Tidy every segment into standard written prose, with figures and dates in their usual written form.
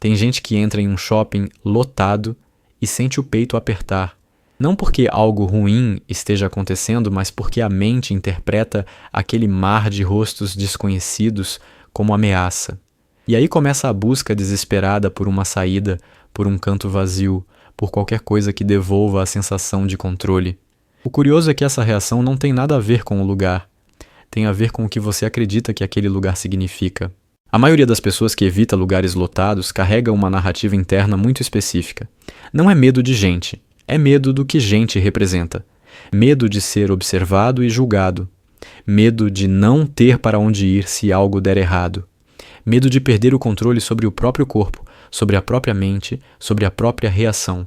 Tem gente que entra em um shopping lotado e sente o peito apertar. Não porque algo ruim esteja acontecendo, mas porque a mente interpreta aquele mar de rostos desconhecidos como ameaça. E aí começa a busca desesperada por uma saída, por um canto vazio, por qualquer coisa que devolva a sensação de controle. O curioso é que essa reação não tem nada a ver com o lugar. Tem a ver com o que você acredita que aquele lugar significa. A maioria das pessoas que evita lugares lotados carrega uma narrativa interna muito específica. Não é medo de gente, é medo do que gente representa. Medo de ser observado e julgado. Medo de não ter para onde ir se algo der errado. Medo de perder o controle sobre o próprio corpo, sobre a própria mente, sobre a própria reação.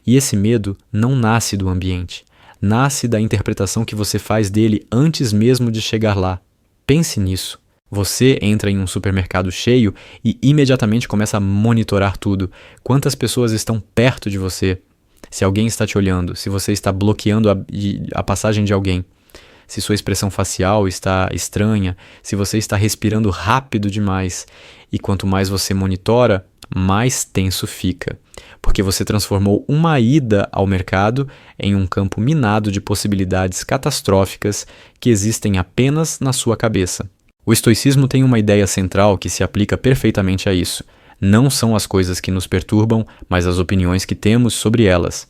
E esse medo não nasce do ambiente. Nasce da interpretação que você faz dele antes mesmo de chegar lá. Pense nisso. Você entra em um supermercado cheio e imediatamente começa a monitorar tudo. Quantas pessoas estão perto de você? Se alguém está te olhando, se você está bloqueando a passagem de alguém, se sua expressão facial está estranha, se você está respirando rápido demais. E quanto mais você monitora, mais tenso fica. Porque você transformou uma ida ao mercado em um campo minado de possibilidades catastróficas que existem apenas na sua cabeça. O estoicismo tem uma ideia central que se aplica perfeitamente a isso. Não são as coisas que nos perturbam, mas as opiniões que temos sobre elas.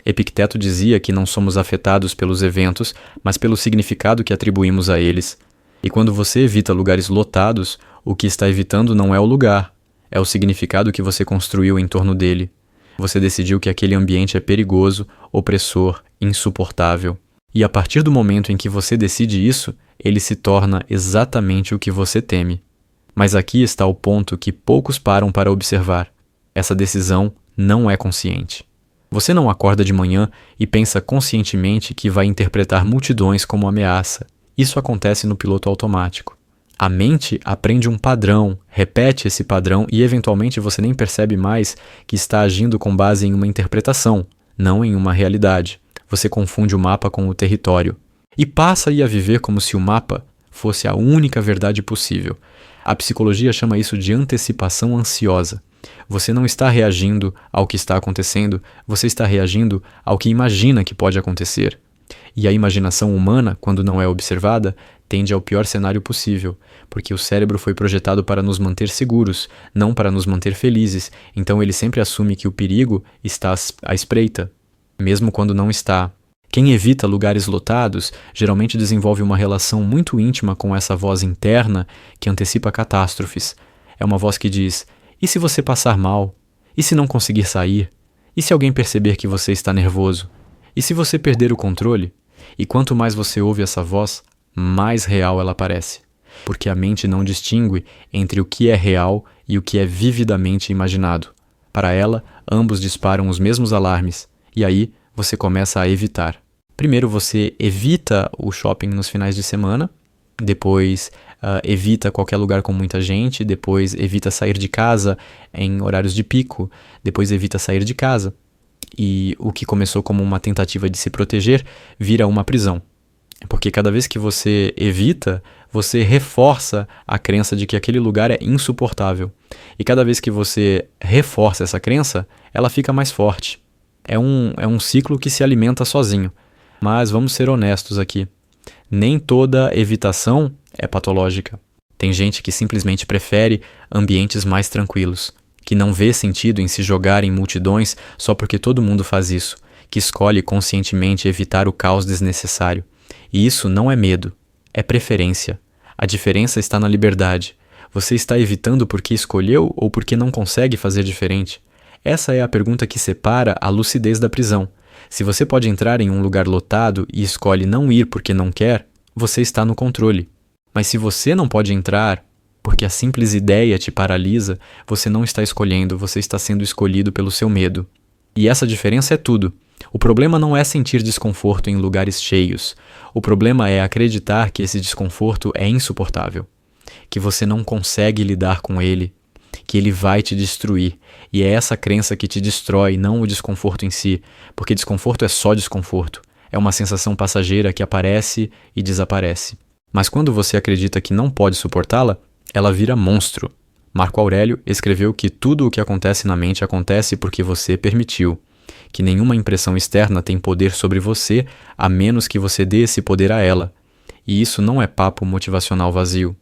Epicteto dizia que não somos afetados pelos eventos, mas pelo significado que atribuímos a eles. E quando você evita lugares lotados, o que está evitando não é o lugar, é o significado que você construiu em torno dele. Você decidiu que aquele ambiente é perigoso, opressor, insuportável. E a partir do momento em que você decide isso, ele se torna exatamente o que você teme. Mas aqui está o ponto que poucos param para observar. Essa decisão não é consciente. Você não acorda de manhã e pensa conscientemente que vai interpretar multidões como ameaça. Isso acontece no piloto automático. A mente aprende um padrão, repete esse padrão e eventualmente você nem percebe mais que está agindo com base em uma interpretação, não em uma realidade. Você confunde o mapa com o território. E passa a viver como se o mapa fosse a única verdade possível. A psicologia chama isso de antecipação ansiosa. Você não está reagindo ao que está acontecendo, você está reagindo ao que imagina que pode acontecer. E a imaginação humana, quando não é observada, tende ao pior cenário possível, porque o cérebro foi projetado para nos manter seguros, não para nos manter felizes, então ele sempre assume que o perigo está à espreita, mesmo quando não está. Quem evita lugares lotados geralmente desenvolve uma relação muito íntima com essa voz interna que antecipa catástrofes. É uma voz que diz: e se você passar mal? E se não conseguir sair? E se alguém perceber que você está nervoso? E se você perder o controle? E quanto mais você ouve essa voz, mais real ela parece. Porque a mente não distingue entre o que é real e o que é vividamente imaginado. Para ela, ambos disparam os mesmos alarmes. E aí, você começa a evitar. Primeiro você evita o shopping nos finais de semana, depois evita qualquer lugar com muita gente, depois evita sair de casa em horários de pico, depois evita sair de casa. E o que começou como uma tentativa de se proteger vira uma prisão. Porque cada vez que você evita, você reforça a crença de que aquele lugar é insuportável. E cada vez que você reforça essa crença, ela fica mais forte. É um ciclo que se alimenta sozinho. Mas vamos ser honestos aqui. Nem toda evitação é patológica. Tem gente que simplesmente prefere ambientes mais tranquilos, que não vê sentido em se jogar em multidões só porque todo mundo faz isso, que escolhe conscientemente evitar o caos desnecessário. E isso não é medo, é preferência. A diferença está na liberdade. Você está evitando porque escolheu ou porque não consegue fazer diferente? Essa é a pergunta que separa a lucidez da prisão. Se você pode entrar em um lugar lotado e escolhe não ir porque não quer, você está no controle. Mas se você não pode entrar porque a simples ideia te paralisa, você não está escolhendo, você está sendo escolhido pelo seu medo. E essa diferença é tudo. O problema não é sentir desconforto em lugares cheios. O problema é acreditar que esse desconforto é insuportável, que você não consegue lidar com ele, que ele vai te destruir. E é essa crença que te destrói, não o desconforto em si, porque desconforto é só desconforto. É uma sensação passageira que aparece e desaparece. Mas quando você acredita que não pode suportá-la, ela vira monstro. Marco Aurélio escreveu que tudo o que acontece na mente acontece porque você permitiu, que nenhuma impressão externa tem poder sobre você a menos que você dê esse poder a ela. E isso não é papo motivacional vazio,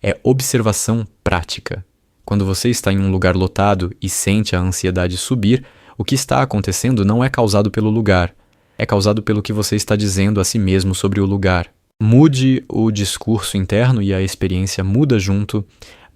é observação prática. Quando você está em um lugar lotado e sente a ansiedade subir, o que está acontecendo não é causado pelo lugar, é causado pelo que você está dizendo a si mesmo sobre o lugar. Mude o discurso interno e a experiência muda junto,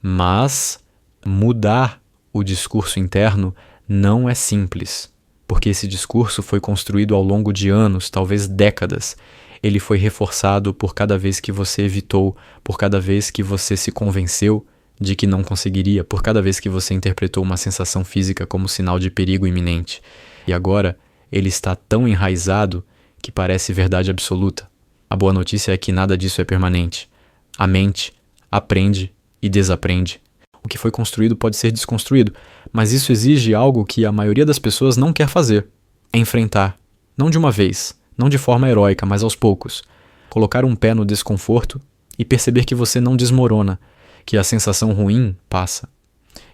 mas mudar o discurso interno não é simples, porque esse discurso foi construído ao longo de anos, talvez décadas. Ele foi reforçado por cada vez que você evitou, por cada vez que você se convenceu de que não conseguiria, por cada vez que você interpretou uma sensação física como sinal de perigo iminente. E agora, ele está tão enraizado que parece verdade absoluta. A boa notícia é que nada disso é permanente. A mente aprende e desaprende. O que foi construído pode ser desconstruído, mas isso exige algo que a maioria das pessoas não quer fazer. É enfrentar. Não de uma vez, não de forma heróica, mas aos poucos. Colocar um pé no desconforto e perceber que você não desmorona, que a sensação ruim passa,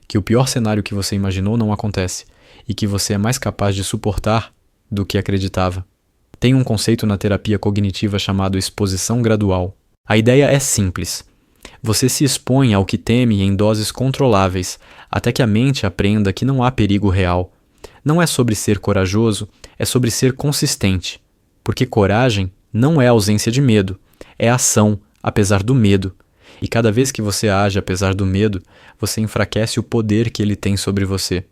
que o pior cenário que você imaginou não acontece e que você é mais capaz de suportar do que acreditava. Tem um conceito na terapia cognitiva chamado exposição gradual. A ideia é simples. Você se expõe ao que teme em doses controláveis, até que a mente aprenda que não há perigo real. Não é sobre ser corajoso, é sobre ser consistente. Porque coragem não é ausência de medo, é ação, apesar do medo. E cada vez que você age apesar do medo, você enfraquece o poder que ele tem sobre você.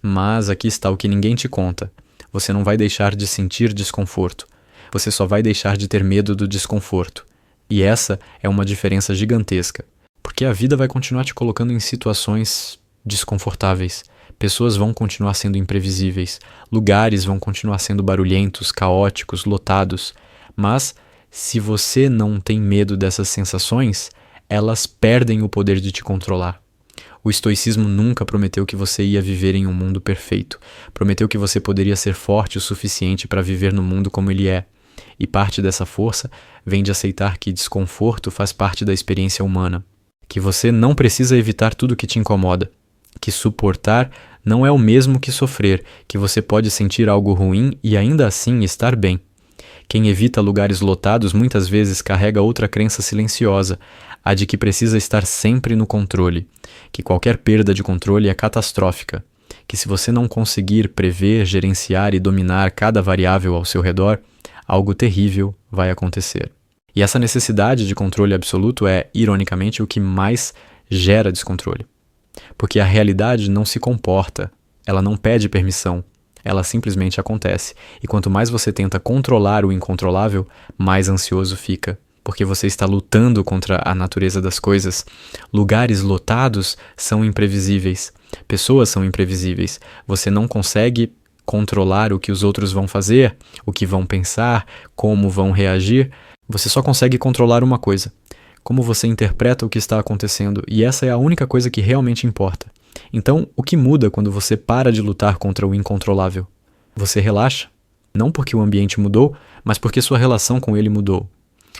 Mas aqui está o que ninguém te conta. Você não vai deixar de sentir desconforto. Você só vai deixar de ter medo do desconforto. E essa é uma diferença gigantesca. Porque a vida vai continuar te colocando em situações desconfortáveis. Pessoas vão continuar sendo imprevisíveis. Lugares vão continuar sendo barulhentos, caóticos, lotados. Mas, se você não tem medo dessas sensações, elas perdem o poder de te controlar. O estoicismo nunca prometeu que você ia viver em um mundo perfeito. Prometeu que você poderia ser forte o suficiente para viver no mundo como ele é. E parte dessa força vem de aceitar que desconforto faz parte da experiência humana. Que você não precisa evitar tudo que te incomoda. Que suportar não é o mesmo que sofrer. Que você pode sentir algo ruim e ainda assim estar bem. Quem evita lugares lotados muitas vezes carrega outra crença silenciosa, a de que precisa estar sempre no controle, que qualquer perda de controle é catastrófica, que se você não conseguir prever, gerenciar e dominar cada variável ao seu redor, algo terrível vai acontecer. E essa necessidade de controle absoluto é, ironicamente, o que mais gera descontrole. Porque a realidade não se comporta, ela não pede permissão. Ela simplesmente acontece. E quanto mais você tenta controlar o incontrolável, mais ansioso fica. Porque você está lutando contra a natureza das coisas. Lugares lotados são imprevisíveis. Pessoas são imprevisíveis. Você não consegue controlar o que os outros vão fazer, o que vão pensar, como vão reagir. Você só consegue controlar uma coisa: como você interpreta o que está acontecendo. E essa é a única coisa que realmente importa. Então, o que muda quando você para de lutar contra o incontrolável? Você relaxa, não porque o ambiente mudou, mas porque sua relação com ele mudou.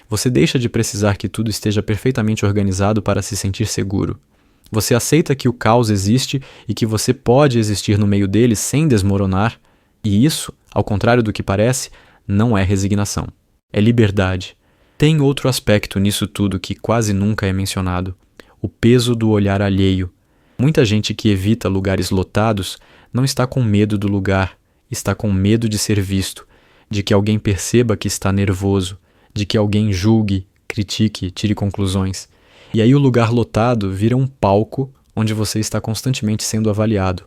Você deixa de precisar que tudo esteja perfeitamente organizado para se sentir seguro. Você aceita que o caos existe e que você pode existir no meio dele sem desmoronar, e isso, ao contrário do que parece, não é resignação. É liberdade. Tem outro aspecto nisso tudo que quase nunca é mencionado: o peso do olhar alheio. Muita gente que evita lugares lotados não está com medo do lugar, está com medo de ser visto, de que alguém perceba que está nervoso, de que alguém julgue, critique, tire conclusões. E aí o lugar lotado vira um palco onde você está constantemente sendo avaliado.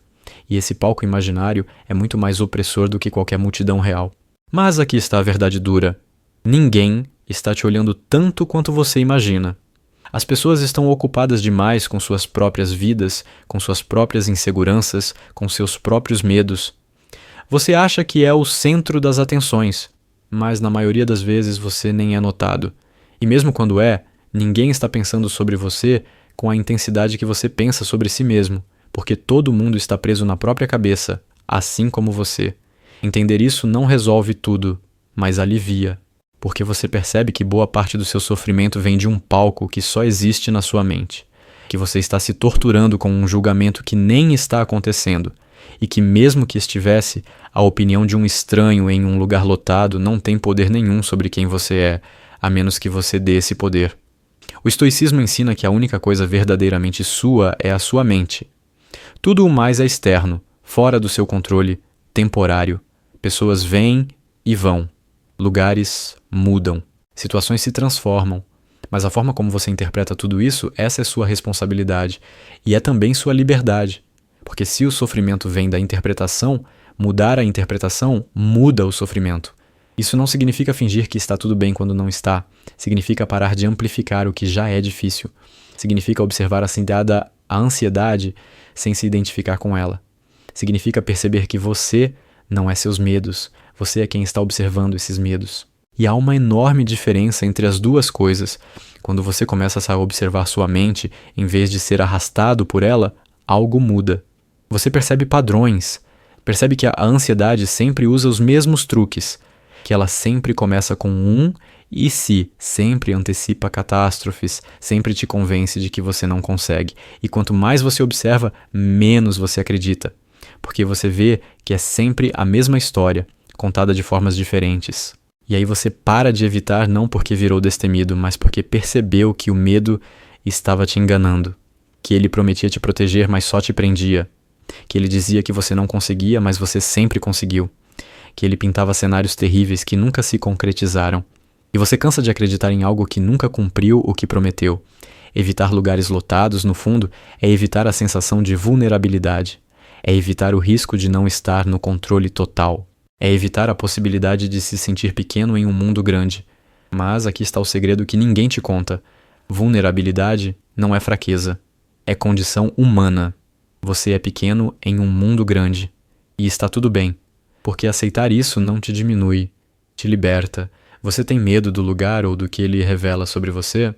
E esse palco imaginário é muito mais opressor do que qualquer multidão real. Mas aqui está a verdade dura. Ninguém está te olhando tanto quanto você imagina. As pessoas estão ocupadas demais com suas próprias vidas, com suas próprias inseguranças, com seus próprios medos. Você acha que é o centro das atenções, mas na maioria das vezes você nem é notado. E mesmo quando é, ninguém está pensando sobre você com a intensidade que você pensa sobre si mesmo, porque todo mundo está preso na própria cabeça, assim como você. Entender isso não resolve tudo, mas alivia. Porque você percebe que boa parte do seu sofrimento vem de um palco que só existe na sua mente. Que que você está se torturando com um julgamento que nem está acontecendo, e que mesmo que estivesse, a opinião de um estranho em um lugar lotado não tem poder nenhum sobre quem você é, a menos que você dê esse poder. O estoicismo ensina que a única coisa verdadeiramente sua é a sua mente. Tudo o mais é externo, fora do seu controle, temporário. Pessoas vêm e vão. Lugares mudam. Situações se transformam. Mas a forma como você interpreta tudo isso, essa é sua responsabilidade. E é também sua liberdade. Porque se o sofrimento vem da interpretação, mudar a interpretação muda o sofrimento. Isso não significa fingir que está tudo bem quando não está. Significa parar de amplificar o que já é difícil. Significa observar a ansiedade sem se identificar com ela. Significa perceber que você não é seus medos. Você é quem está observando esses medos. E há uma enorme diferença entre as duas coisas. Quando você começa a observar sua mente, em vez de ser arrastado por ela, algo muda. Você percebe padrões. Percebe que a ansiedade sempre usa os mesmos truques. Que ela sempre começa com e se, sempre antecipa catástrofes, sempre te convence de que você não consegue. E quanto mais você observa, menos você acredita. Porque você vê que é sempre a mesma história, contada de formas diferentes. E aí você para de evitar não porque virou destemido, mas porque percebeu que o medo estava te enganando. Que ele prometia te proteger, mas só te prendia. Que ele dizia que você não conseguia, mas você sempre conseguiu. Que ele pintava cenários terríveis que nunca se concretizaram. E você cansa de acreditar em algo que nunca cumpriu o que prometeu. Evitar lugares lotados, no fundo, é evitar a sensação de vulnerabilidade. É evitar o risco de não estar no controle total. É evitar a possibilidade de se sentir pequeno em um mundo grande. Mas aqui está o segredo que ninguém te conta. Vulnerabilidade não é fraqueza. É condição humana. Você é pequeno em um mundo grande. E está tudo bem. Porque aceitar isso não te diminui, te liberta. Você tem medo do lugar ou do que ele revela sobre você?